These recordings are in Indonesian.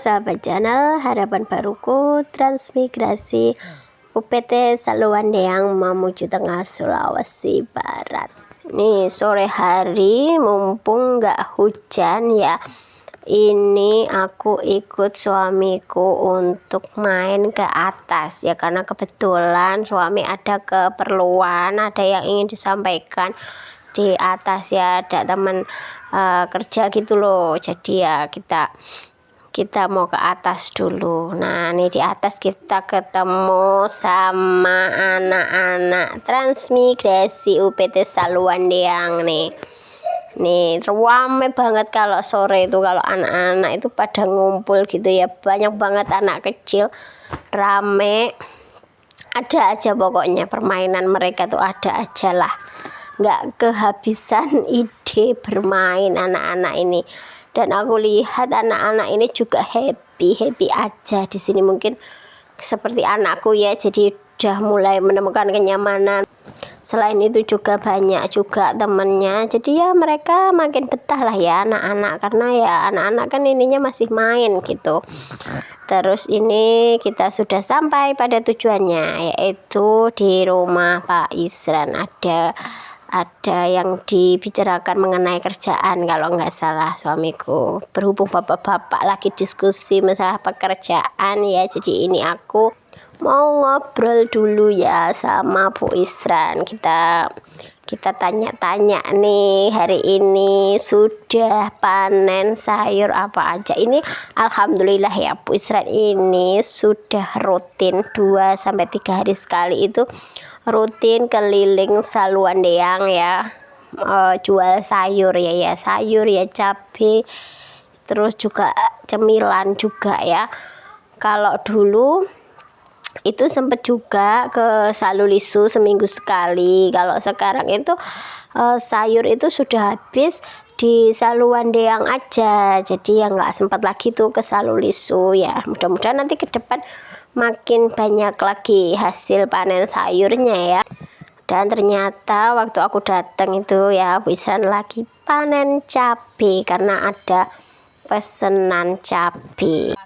sahabat channel Harapan Baruku Transmigrasi UPT Saluandeang Mamuju Tengah Sulawesi Barat. Nih sore hari mumpung nggak hujan ya, ini aku ikut suamiku untuk main ke atas ya, karena kebetulan suami ada keperluan, ada yang ingin disampaikan di atas ya, ada teman kerja gitu loh. Jadi ya kita mau ke atas dulu. Nah ini di atas kita ketemu sama anak-anak transmigrasi UPT Saluandeang nih rame banget kalau sore itu, kalau anak-anak itu pada ngumpul gitu ya, banyak banget anak kecil, rame, ada aja pokoknya permainan mereka tuh ada aja lah, nggak kehabisan ide bermain anak-anak ini. Dan aku lihat anak-anak ini juga happy aja di sini, mungkin seperti anakku ya, jadi udah mulai menemukan kenyamanan. Selain itu juga banyak juga temennya, jadi ya mereka makin betah lah ya anak-anak, karena ya anak-anak kan ininya masih main gitu. Terus ini kita sudah sampai pada tujuannya, yaitu di rumah Pak Isran. Ada yang dibicarakan mengenai kerjaan kalau nggak salah suamiku, berhubung bapak-bapak lagi diskusi masalah pekerjaan ya, jadi ini aku mau ngobrol dulu ya sama Bu Isran. Kita tanya-tanya nih, hari ini sudah panen sayur apa aja. Ini alhamdulillah ya Bu Isran, ini sudah rutin 2-3 hari sekali itu rutin keliling Saluandeang ya, jual sayur ya, sayur ya, cabai, terus juga cemilan juga ya. Kalau dulu itu sempat juga ke Salulisu seminggu sekali. Kalau sekarang itu sayur itu sudah habis di Saluandeang aja, jadi ya nggak sempat lagi tuh ke Salulisu ya. Mudah-mudahan nanti ke depan makin banyak lagi hasil panen sayurnya ya. Dan ternyata waktu aku datang itu ya, Bu Isran lagi panen cabai karena ada pesanan cabai.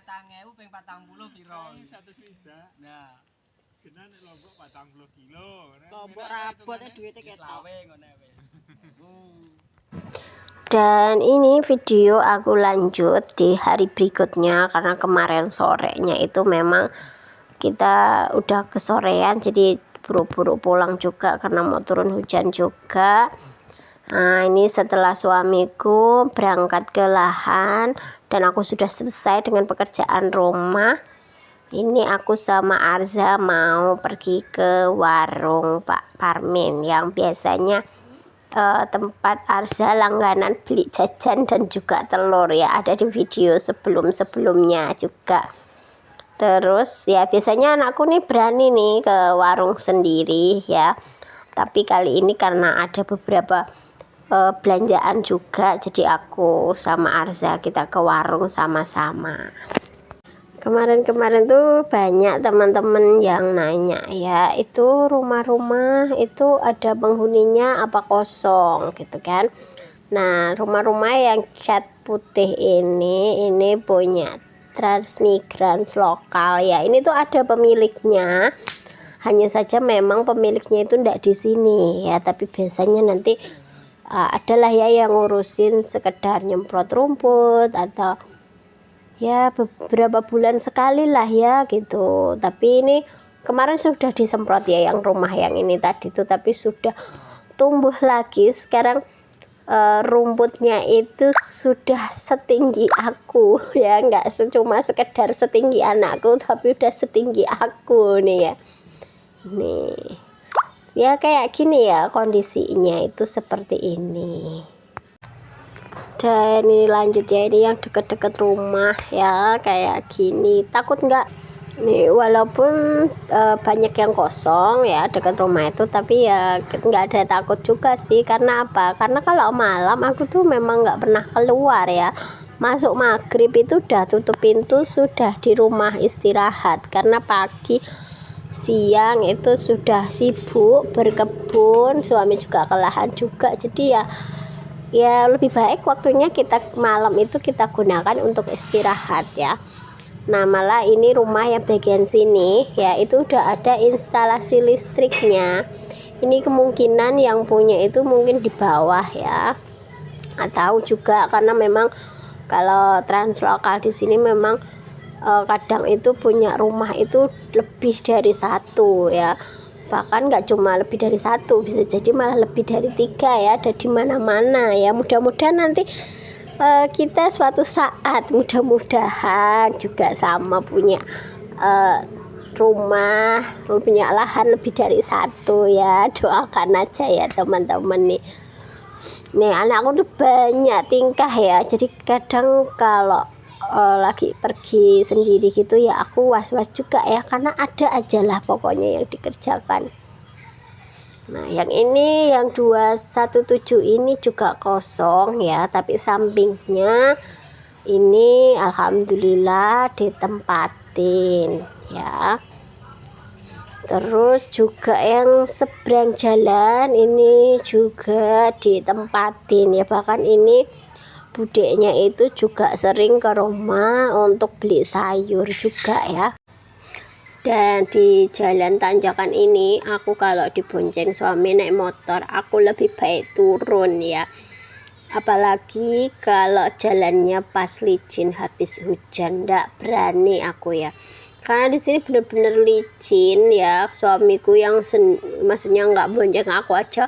Dan ini video aku lanjut di hari berikutnya, karena kemarin sorenya itu memang kita udah kesorean, jadi buru-buru pulang juga karena mau turun hujan juga. Nah ini setelah suamiku berangkat ke lahan dan aku sudah selesai dengan pekerjaan rumah, ini aku sama Arza mau pergi ke warung Pak Parmin yang biasanya tempat Arza langganan beli jajan dan juga telur ya, ada di video sebelumnya juga. Terus ya biasanya anakku nih berani nih ke warung sendiri ya, tapi kali ini karena ada beberapa belanjaan juga, jadi aku sama Arza kita ke warung sama-sama. Kemarin tuh banyak teman-teman yang nanya ya, itu rumah-rumah itu ada penghuninya apa kosong gitu kan. Nah rumah-rumah yang cat putih ini punya transmigrans lokal ya, ini tuh ada pemiliknya, hanya saja memang pemiliknya itu enggak di sini ya, tapi biasanya nanti adalah ya yang ngurusin sekedar nyemprot rumput atau ya beberapa bulan sekali lah ya gitu. Tapi ini kemarin sudah disemprot ya yang rumah yang ini tadi tuh, tapi sudah tumbuh lagi sekarang. Rumputnya itu sudah setinggi aku ya, nggak cuma sekedar setinggi anakku, tapi udah setinggi aku nih ya. Nih ya kayak gini ya kondisinya, itu seperti ini. Dan ini lanjut ya, ini yang deket-deket rumah ya kayak gini. Takut nggak nih, walaupun banyak yang kosong ya dekat rumah itu, tapi ya nggak ada takut juga sih. Karena apa? Karena kalau malam aku tuh memang nggak pernah keluar ya, masuk maghrib itu udah tutup pintu, sudah di rumah istirahat, karena pagi siang itu sudah sibuk berkebun, suami juga ke lahan juga, jadi ya lebih baik waktunya kita malam itu kita gunakan untuk istirahat ya. Nah malah ini rumah yang bagian sini ya itu udah ada instalasi listriknya. Ini kemungkinan yang punya itu mungkin di bawah ya, nggak tahu juga karena memang kalau translokal di sini memang kadang itu punya rumah itu lebih dari satu ya, bahkan nggak cuma lebih dari satu, bisa jadi malah lebih dari 3 ya, ada di mana-mana ya. Mudah-mudahan nanti kita suatu saat mudah-mudahan juga sama punya rumah, punya lahan lebih dari satu ya. Doakan aja ya teman-teman nih. Nih anakku tuh banyak tingkah ya, jadi kadang kalau lagi pergi sendiri gitu ya aku was-was juga ya, karena ada aja lah pokoknya yang dikerjakan. Nah yang ini yang 217 ini juga kosong ya, tapi sampingnya ini alhamdulillah ditempatin ya. Terus juga yang seberang jalan ini juga ditempatin ya, bahkan ini budeknya itu juga sering ke rumah untuk beli sayur juga ya. Dan di jalan tanjakan ini aku kalau dibonceng suami naik motor aku lebih baik turun ya, apalagi kalau jalannya pas licin habis hujan, ndak berani aku ya, karena di sini bener-bener licin ya. Suamiku yang maksudnya nggak bonceng aku aja,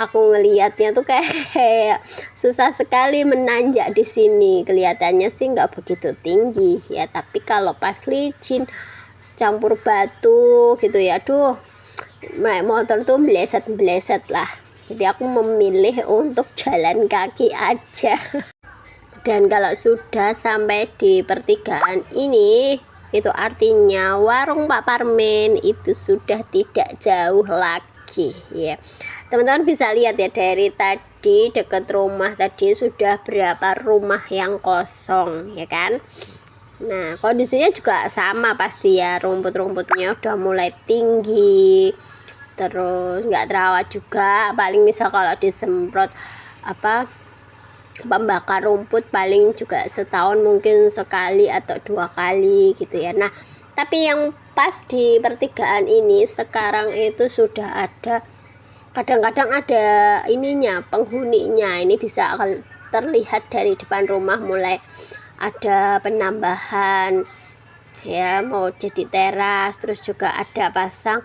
aku ngelihatnya tuh kayak susah sekali menanjak di sini. Kelihatannya sih nggak begitu tinggi ya, tapi kalau pas licin campur batu gitu ya, aduh naik motor tuh meleset lah. Jadi aku memilih untuk jalan kaki aja. Dan kalau sudah sampai di pertigaan ini, itu artinya warung Pak Parmin itu sudah tidak jauh lagi ya. Teman-teman bisa lihat ya, dari tadi dekat rumah tadi sudah berapa rumah yang kosong ya kan. Nah kondisinya juga sama pasti ya, rumput-rumputnya udah mulai tinggi, terus nggak terawat juga. Paling misal kalau disemprot pembakar rumput paling juga setahun mungkin sekali atau 2 kali gitu ya. Nah tapi yang pas di pertigaan ini sekarang itu sudah ada, kadang-kadang ada ininya, penghuninya. Ini bisa terlihat dari depan rumah mulai ada penambahan ya, mau jadi teras, terus juga ada pasang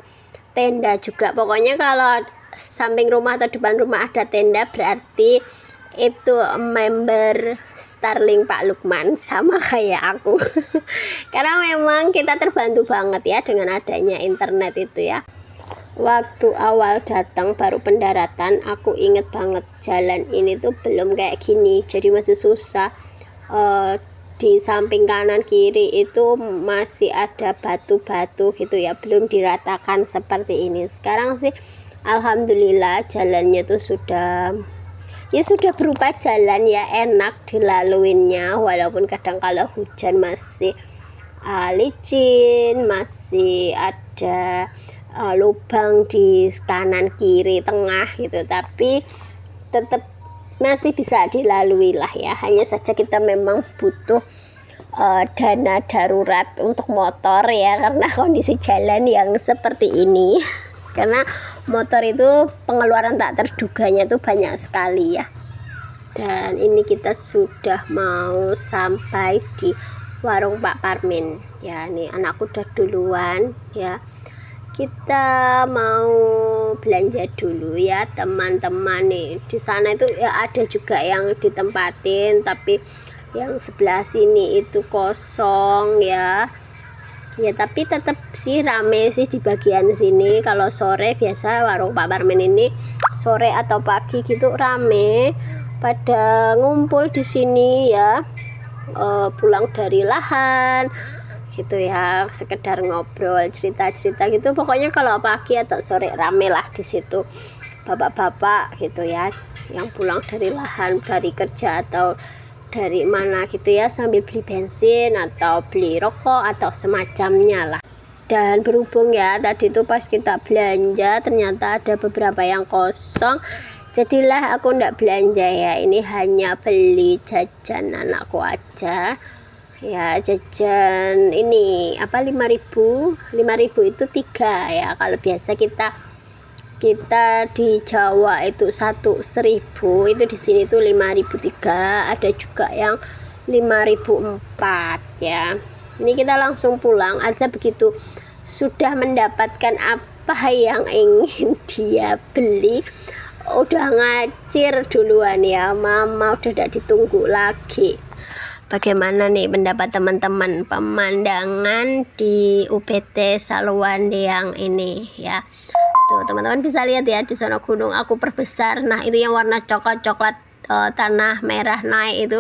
tenda juga. Pokoknya kalau samping rumah atau depan rumah ada tenda berarti itu member Starlink Pak Lukman, sama kayak aku. Karena memang kita terbantu banget ya dengan adanya internet itu ya. Waktu awal datang baru pendaratan aku inget banget jalan ini tuh belum kayak gini, jadi masih susah. Di samping kanan kiri itu masih ada batu-batu gitu ya, belum diratakan seperti ini. Sekarang sih alhamdulillah jalannya tuh sudah berupa jalan ya, enak dilaluinnya, walaupun kadang kalau hujan masih licin, masih ada lubang di kanan kiri tengah gitu, tapi tetap masih bisa dilalui lah ya. Hanya saja kita memang butuh dana darurat untuk motor ya, karena kondisi jalan yang seperti ini. Karena motor itu pengeluaran tak terduganya tuh banyak sekali ya. Dan ini kita sudah mau sampai di warung Pak Parmin ya. Nih anakku udah duluan ya, kita mau belanja dulu ya teman-teman. Nih di sana itu ya ada juga yang ditempatin, tapi yang sebelah sini itu kosong ya. Ya tapi tetap sih rame sih di bagian sini. Kalau sore biasa warung Pak Parmin ini sore atau pagi gitu rame, pada ngumpul di sini ya, pulang dari lahan gitu ya, sekedar ngobrol cerita-cerita gitu. Pokoknya kalau pagi atau sore rame lah di situ, bapak-bapak gitu ya yang pulang dari lahan, dari kerja atau dari mana gitu ya, sambil beli bensin atau beli rokok atau semacamnya lah. Dan berhubung ya tadi itu pas kita belanja ternyata ada beberapa yang kosong, jadilah aku ndak belanja ya, ini hanya beli jajan anakku aja ya jajan ini apa 5.000 itu 3 ya. Kalau biasa kita di Jawa itu 1.000, itu di sini tuh 5.003, ada juga yang 5.004 ya. Ini kita langsung pulang aja begitu sudah mendapatkan apa yang ingin dia beli, udah ngacir duluan ya, mama udah tidak ditunggu lagi. Bagaimana nih pendapat teman-teman pemandangan di UPT Saluandeang ini ya? Tuh teman-teman bisa lihat ya, di sana gunung aku perbesar. Nah itu yang warna coklat tanah merah naik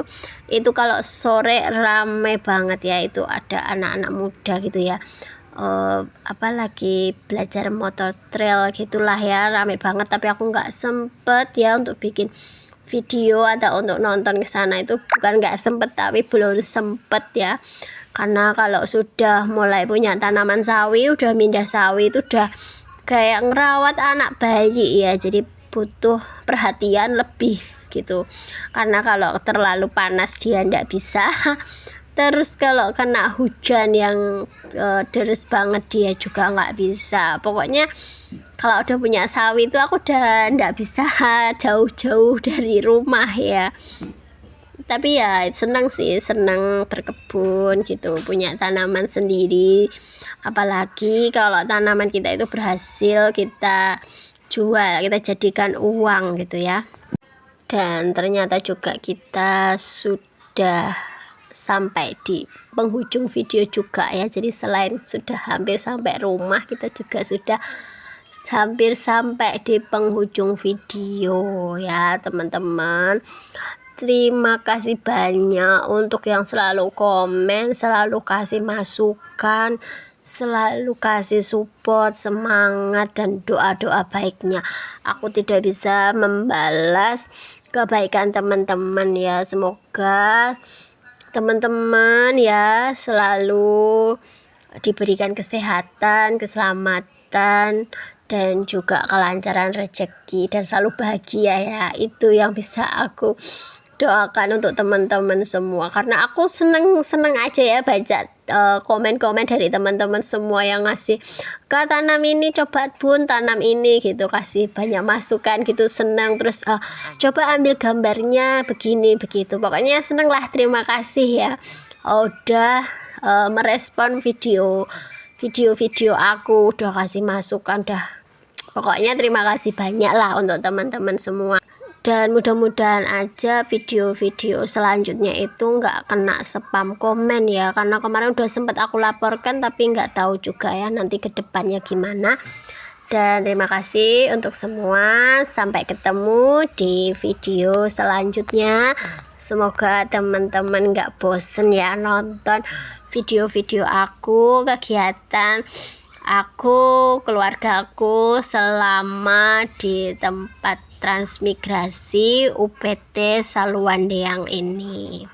itu kalau sore rame banget ya. Itu ada anak-anak muda gitu ya, apalagi belajar motor trail gitulah ya, rame banget. Tapi aku nggak sempet ya untuk bikin video atau untuk nonton ke sana. Itu bukan nggak sempet, tapi belum sempet ya, karena kalau sudah mulai punya tanaman sawi, udah mindah sawi, itu udah kayak ngerawat anak bayi ya, jadi butuh perhatian lebih gitu. Karena kalau terlalu panas dia ndak bisa, terus kalau kena hujan yang deres banget dia juga nggak bisa. Pokoknya kalau udah punya sawi itu aku udah ndak bisa jauh-jauh dari rumah ya. Tapi ya senang sih, senang berkebun gitu, punya tanaman sendiri. Apalagi kalau tanaman kita itu berhasil kita jual, kita jadikan uang gitu ya. Dan ternyata juga kita sudah sampai di penghujung video juga ya. Jadi selain sudah hampir sampai rumah, kita juga sudah hampir sampai di penghujung video ya teman-teman. Terima kasih banyak untuk yang selalu komen, selalu kasih masukan, selalu kasih support, semangat, dan doa-doa baiknya. Aku tidak bisa membalas kebaikan teman-teman ya. Semoga teman-teman ya selalu diberikan kesehatan, keselamatan, dan juga kelancaran rezeki, dan selalu bahagia ya. Itu yang bisa aku doakan untuk teman-teman semua, karena aku seneng aja ya baca komen-komen dari teman-teman semua yang ngasih, "Kak, tanam ini, coba Bun tanam ini," gitu, kasih banyak masukan gitu, senang. Terus coba ambil gambarnya begini begitu, pokoknya seneng lah. Terima kasih ya udah merespon video aku, udah kasih masukan, pokoknya terima kasih banyak lah untuk teman-teman semua. Dan mudah-mudahan aja video-video selanjutnya itu nggak kena spam komen ya, karena kemarin udah sempat aku laporkan tapi nggak tahu juga ya nanti ke depannya gimana. Dan terima kasih untuk semua, sampai ketemu di video selanjutnya. Semoga teman-teman nggak bosen ya nonton video-video aku, kegiatan aku, keluargaku selama di tempat transmigrasi UPT Saluandeang ini.